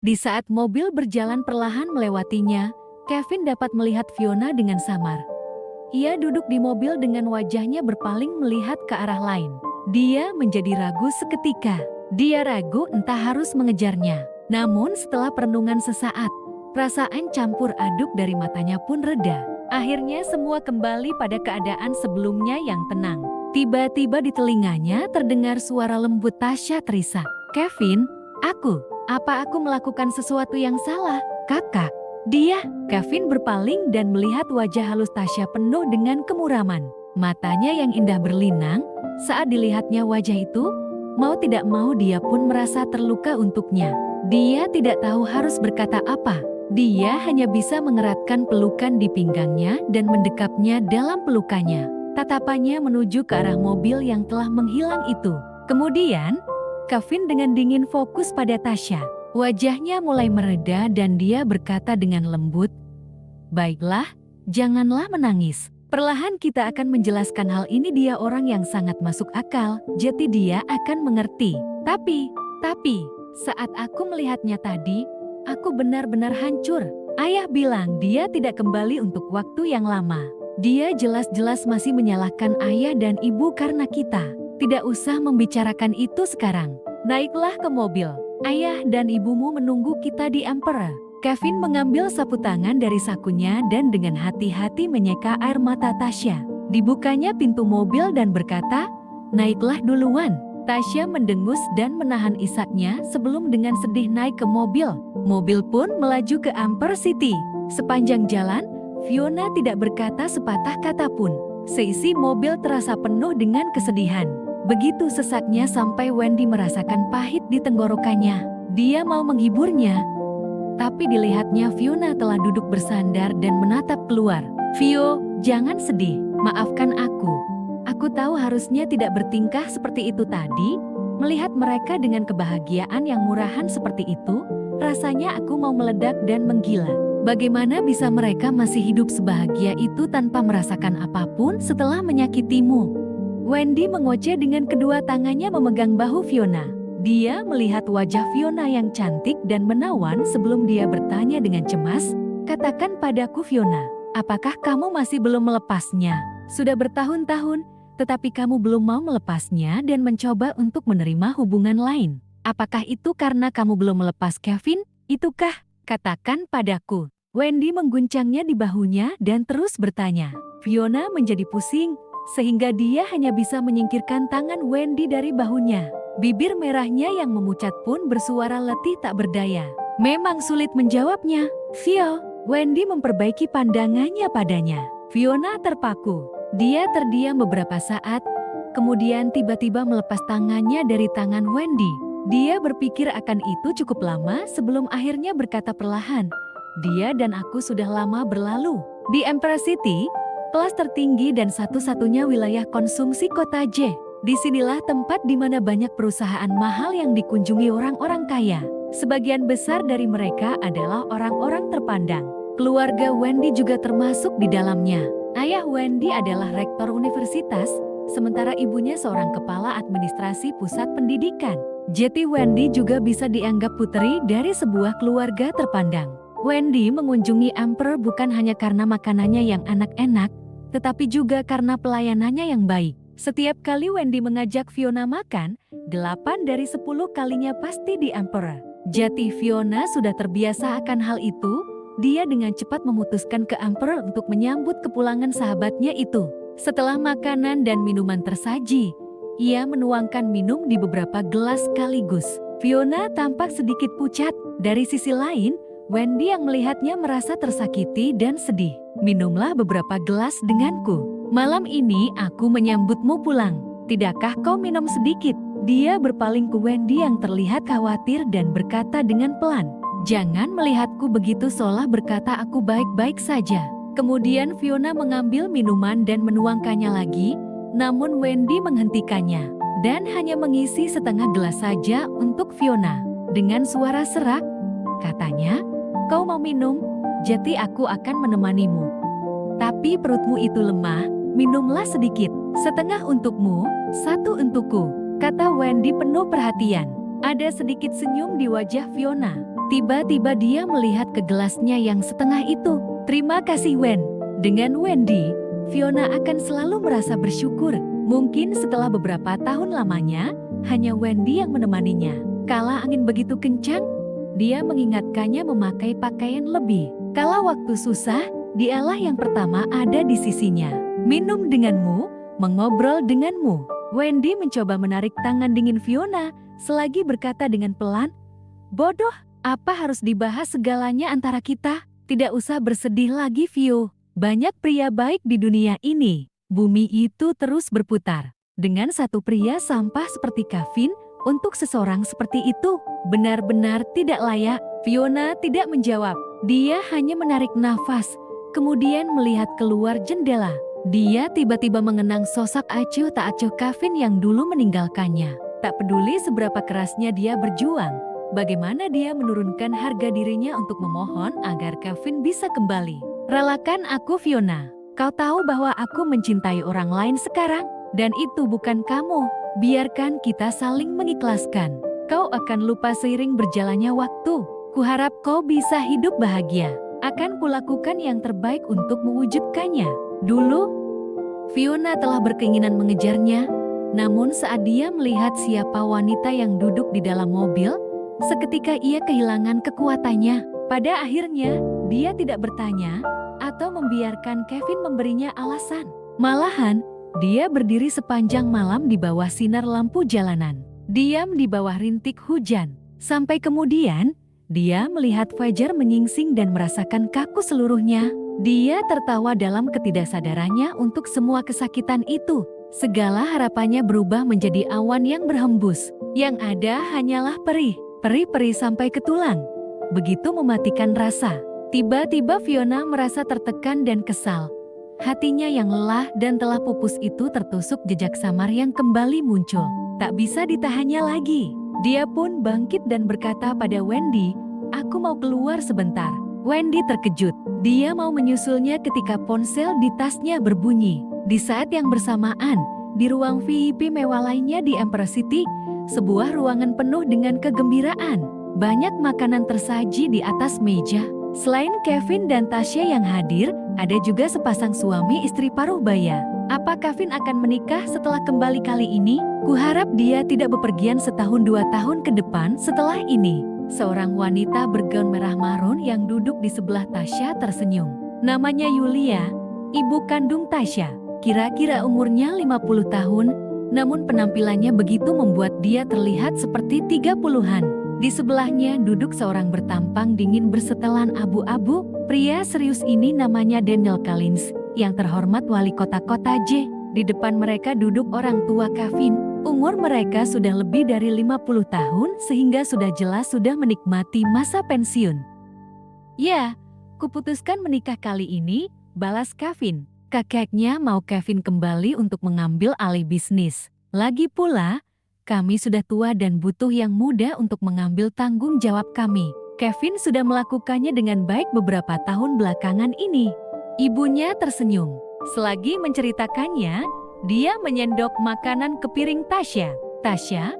Di saat mobil berjalan perlahan melewatinya, Kevin dapat melihat Fiona dengan samar. Ia duduk di mobil dengan wajahnya berpaling melihat ke arah lain. Dia menjadi ragu seketika. Dia ragu entah harus mengejarnya. Namun setelah perenungan sesaat, perasaan campur aduk dari matanya pun reda. Akhirnya semua kembali pada keadaan sebelumnya yang tenang. Tiba-tiba di telinganya terdengar suara lembut Tasya terisak. "Kevin, apa aku melakukan sesuatu yang salah? Kakak." Kevin berpaling dan melihat wajah halus Tasya penuh dengan kemuraman. Matanya yang indah berlinang, saat dilihatnya wajah itu, mau tidak mau dia pun merasa terluka untuknya. Dia tidak tahu harus berkata apa. Dia hanya bisa mengeratkan pelukan di pinggangnya dan mendekapnya dalam pelukannya. Tatapannya menuju ke arah mobil yang telah menghilang itu. Kemudian, Kevin dengan dingin fokus pada Tasya. Wajahnya mulai mereda dan dia berkata dengan lembut, "Baiklah, janganlah menangis. Perlahan kita akan menjelaskan hal ini, dia orang yang sangat masuk akal, jadi dia akan mengerti. Tapi, saat aku melihatnya tadi, aku benar-benar hancur. Ayah bilang dia tidak kembali untuk waktu yang lama. Dia jelas-jelas masih menyalahkan ayah dan ibu karena kita. Tidak usah membicarakan itu sekarang. Naiklah ke mobil. Ayah dan ibumu menunggu kita di Emperor." Kevin mengambil sapu tangan dari sakunya dan dengan hati-hati menyeka air mata Tasya. Dibukanya pintu mobil dan berkata, "Naiklah duluan." Tasya mendengus dan menahan isaknya sebelum dengan sedih naik ke mobil. Mobil pun melaju ke Emperor City. Sepanjang jalan, Fiona tidak berkata sepatah kata pun. Seisi mobil terasa penuh dengan kesedihan. Begitu sesaknya sampai Wendy merasakan pahit di tenggorokannya. Dia mau menghiburnya, tapi dilihatnya Fiona telah duduk bersandar dan menatap keluar. "Vio, jangan sedih. Maafkan aku. Aku tahu harusnya tidak bertingkah seperti itu tadi. Melihat mereka dengan kebahagiaan yang murahan seperti itu, rasanya aku mau meledak dan menggila. Bagaimana bisa mereka masih hidup sebahagia itu tanpa merasakan apapun setelah menyakitimu?" Wendy mengoceh dengan kedua tangannya memegang bahu Fiona. Dia melihat wajah Fiona yang cantik dan menawan sebelum dia bertanya dengan cemas, "Katakan padaku Fiona, apakah kamu masih belum melepasnya? Sudah bertahun-tahun, tetapi kamu belum mau melepasnya dan mencoba untuk menerima hubungan lain. Apakah itu karena kamu belum melepas Kevin? Itukah? Katakan padaku." Wendy mengguncangnya di bahunya dan terus bertanya. Fiona menjadi pusing, sehingga dia hanya bisa menyingkirkan tangan Wendy dari bahunya. Bibir merahnya yang memucat pun bersuara letih tak berdaya. Memang sulit menjawabnya. "Vio." Wendy memperbaiki pandangannya padanya. Fiona terpaku. Dia terdiam beberapa saat, kemudian tiba-tiba melepas tangannya dari tangan Wendy. Dia berpikir akan itu cukup lama sebelum akhirnya berkata perlahan, "Dia dan aku sudah lama berlalu." Di Emperor City, kelas tertinggi dan satu-satunya wilayah konsumsi kota J. Disinilah tempat di mana banyak perusahaan mahal yang dikunjungi orang-orang kaya. Sebagian besar dari mereka adalah orang-orang terpandang. Keluarga Wendy juga termasuk di dalamnya. Ayah Wendy adalah rektor universitas, sementara ibunya seorang kepala administrasi pusat pendidikan. Jadi Wendy juga bisa dianggap putri dari sebuah keluarga terpandang. Wendy mengunjungi Emperor bukan hanya karena makanannya yang enak-enak, tetapi juga karena pelayanannya yang baik. Setiap kali Wendy mengajak Fiona makan, 8 dari 10 kalinya pasti di Emperor. Jati Fiona sudah terbiasa akan hal itu, dia dengan cepat memutuskan ke Emperor untuk menyambut kepulangan sahabatnya itu. Setelah makanan dan minuman tersaji, ia menuangkan minum di beberapa gelas sekaligus. Fiona tampak sedikit pucat. Dari sisi lain, Wendy yang melihatnya merasa tersakiti dan sedih. "Minumlah beberapa gelas denganku. Malam ini aku menyambutmu pulang. Tidakkah kau minum sedikit?" Dia berpaling ke Wendy yang terlihat khawatir dan berkata dengan pelan, "Jangan melihatku begitu seolah berkata aku baik-baik saja." Kemudian Fiona mengambil minuman dan menuangkannya lagi, namun Wendy menghentikannya dan hanya mengisi setengah gelas saja untuk Fiona. Dengan suara serak, katanya, "Kau mau minum? Jadi aku akan menemanimu. Tapi perutmu itu lemah, minumlah sedikit. Setengah untukmu, satu untukku," kata Wendy penuh perhatian. Ada sedikit senyum di wajah Fiona. Tiba-tiba dia melihat ke gelasnya yang setengah itu. Terima kasih Wen. Dengan Wendy, Fiona akan selalu merasa bersyukur. Mungkin setelah beberapa tahun lamanya, hanya Wendy yang menemaninya. Kala angin begitu kencang, dia mengingatkannya memakai pakaian lebih. Kala waktu susah, dialah yang pertama ada di sisinya. Minum denganmu, mengobrol denganmu. Wendy mencoba menarik tangan dingin Fiona, selagi berkata dengan pelan, "Bodoh, apa harus dibahas segalanya antara kita? Tidak usah bersedih lagi, Vio. Banyak pria baik di dunia ini." Bumi itu terus berputar. Dengan satu pria sampah seperti Kevin, untuk seseorang seperti itu, benar-benar tidak layak. Fiona tidak menjawab. Dia hanya menarik nafas, kemudian melihat keluar jendela. Dia tiba-tiba mengenang sosok acuh tak acuh Kevin yang dulu meninggalkannya. Tak peduli seberapa kerasnya dia berjuang, bagaimana dia menurunkan harga dirinya untuk memohon agar Kevin bisa kembali. "Relakan aku, Fiona. Kau tahu bahwa aku mencintai orang lain sekarang, dan itu bukan kamu. Biarkan kita saling mengikhlaskan. Kau akan lupa seiring berjalannya waktu. Kuharap kau bisa hidup bahagia. Akan kulakukan yang terbaik untuk mewujudkannya." Dulu, Fiona telah berkeinginan mengejarnya, namun saat dia melihat siapa wanita yang duduk di dalam mobil, seketika ia kehilangan kekuatannya. Pada akhirnya, dia tidak bertanya atau membiarkan Kevin memberinya alasan. Malahan, dia berdiri sepanjang malam di bawah sinar lampu jalanan, diam di bawah rintik hujan. Sampai kemudian, dia melihat Fajar menyingsing dan merasakan kaku seluruhnya. Dia tertawa dalam ketidaksadarannya untuk semua kesakitan itu. Segala harapannya berubah menjadi awan yang berhembus. Yang ada hanyalah perih, perih-perih sampai ke tulang. Begitu mematikan rasa. Tiba-tiba Fiona merasa tertekan dan kesal. Hatinya yang lelah dan telah pupus itu tertusuk jejak samar yang kembali muncul. Tak bisa ditahannya lagi. Dia pun bangkit dan berkata pada Wendy, "Aku mau keluar sebentar." Wendy terkejut. Dia mau menyusulnya ketika ponsel di tasnya berbunyi. Di saat yang bersamaan, di ruang VIP mewah lainnya di Emperor City, sebuah ruangan penuh dengan kegembiraan. Banyak makanan tersaji di atas meja. Selain Kevin dan Tasya yang hadir, ada juga sepasang suami istri paruh baya. Apa Kevin akan menikah setelah kembali kali ini? Kuharap dia tidak bepergian setahun 2 tahun ke depan setelah ini. Seorang wanita bergaun merah marun yang duduk di sebelah Tasya tersenyum. Namanya Yulia, ibu kandung Tasya. Kira-kira umurnya 50 tahun, namun penampilannya begitu membuat dia terlihat seperti 30-an. Di sebelahnya duduk seorang bertampang dingin bersetelan abu-abu. Pria serius ini namanya Daniel Collins, yang terhormat wali kota J. Di depan mereka duduk orang tua Kevin. Umur mereka sudah lebih dari 50 tahun sehingga sudah jelas sudah menikmati masa pensiun. "Ya, kuputuskan menikah kali ini," balas Kevin. Kakeknya mau Kevin kembali untuk mengambil alih bisnis. Lagi pula, kami sudah tua dan butuh yang muda untuk mengambil tanggung jawab kami. Kevin sudah melakukannya dengan baik beberapa tahun belakangan ini. Ibunya tersenyum. Selagi menceritakannya, dia menyendok makanan ke piring Tasya. "Tasya,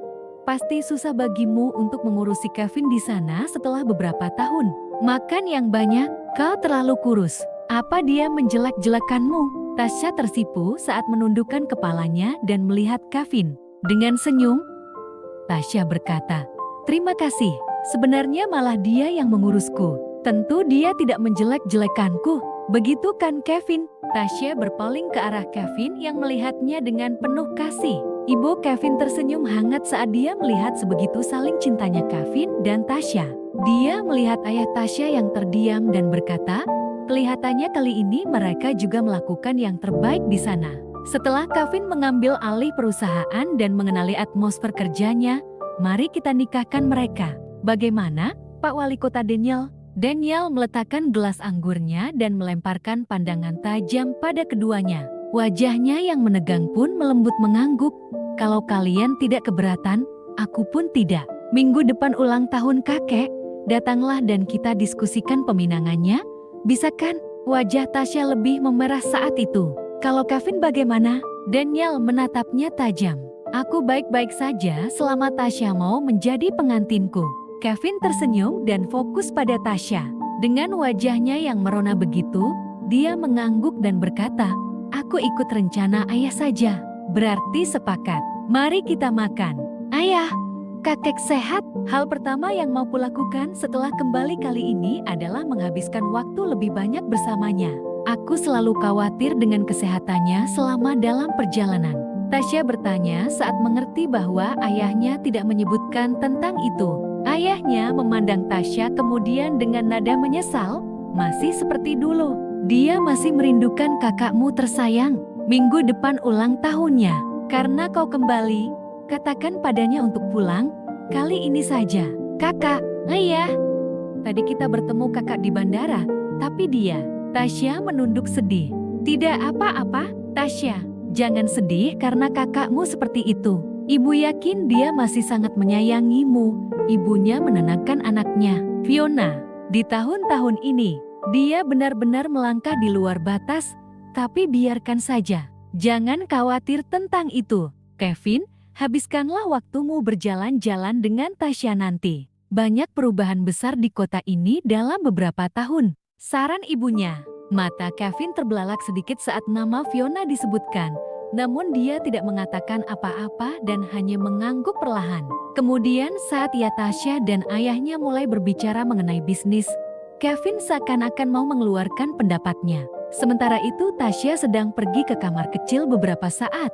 pasti susah bagimu untuk mengurusi Kevin di sana setelah beberapa tahun. Makan yang banyak, kau terlalu kurus. Apa dia menjelek-jelekanmu?" Tasya tersipu saat menundukkan kepalanya dan melihat Kevin. Dengan senyum, Tasya berkata, "Terima kasih, sebenarnya malah dia yang mengurusku. Tentu dia tidak menjelek-jelekanku. Begitu kan Kevin?" Tasya berpaling ke arah Kevin yang melihatnya dengan penuh kasih. Ibu Kevin tersenyum hangat saat dia melihat sebegitu saling cintanya Kevin dan Tasya. Dia melihat ayah Tasya yang terdiam dan berkata, kelihatannya kali ini mereka juga melakukan yang terbaik di sana. Setelah Kevin mengambil alih perusahaan dan mengenali atmosfer kerjanya, mari kita nikahkan mereka. Bagaimana, Pak Wali Kota Daniel? Daniel meletakkan gelas anggurnya dan melemparkan pandangan tajam pada keduanya. Wajahnya yang menegang pun melembut mengangguk. "Kalau kalian tidak keberatan, aku pun tidak. Minggu depan ulang tahun kakek, datanglah dan kita diskusikan peminangannya. Bisa kan?" Wajah Tasya lebih memerah saat itu. "Kalau Kevin bagaimana?" Daniel menatapnya tajam. "Aku baik-baik saja selama Tasya mau menjadi pengantinku." Kevin tersenyum dan fokus pada Tasya. Dengan wajahnya yang merona begitu, dia mengangguk dan berkata, "Aku ikut rencana ayah saja." "Berarti sepakat. Mari kita makan." "Ayah, kakek sehat." Hal pertama yang mau kulakukan setelah kembali kali ini adalah menghabiskan waktu lebih banyak bersamanya. Aku selalu khawatir dengan kesehatannya selama dalam perjalanan. Tasya bertanya saat mengerti bahwa ayahnya tidak menyebutkan tentang itu. Ayahnya memandang Tasya kemudian dengan nada menyesal, "Masih seperti dulu. Dia masih merindukan kakakmu tersayang. Minggu depan ulang tahunnya. Karena kau kembali, katakan padanya untuk pulang, kali ini saja." "Kakak, ayah. Tadi kita bertemu kakak di bandara, tapi dia..." Tasya menunduk sedih. "Tidak apa-apa, Tasya. Jangan sedih karena kakakmu seperti itu. Ibu yakin dia masih sangat menyayangimu." Ibunya menenangkan anaknya. "Fiona, di tahun-tahun ini, dia benar-benar melangkah di luar batas, tapi biarkan saja. Jangan khawatir tentang itu. Kevin, habiskanlah waktumu berjalan-jalan dengan Tasya nanti. Banyak perubahan besar di kota ini dalam beberapa tahun," saran ibunya. Mata Kevin terbelalak sedikit saat nama Fiona disebutkan, namun dia tidak mengatakan apa-apa dan hanya mengangguk perlahan. Kemudian saat Tasya dan ayahnya mulai berbicara mengenai bisnis, Kevin seakan-akan mau mengeluarkan pendapatnya. Sementara itu Tasya sedang pergi ke kamar kecil beberapa saat.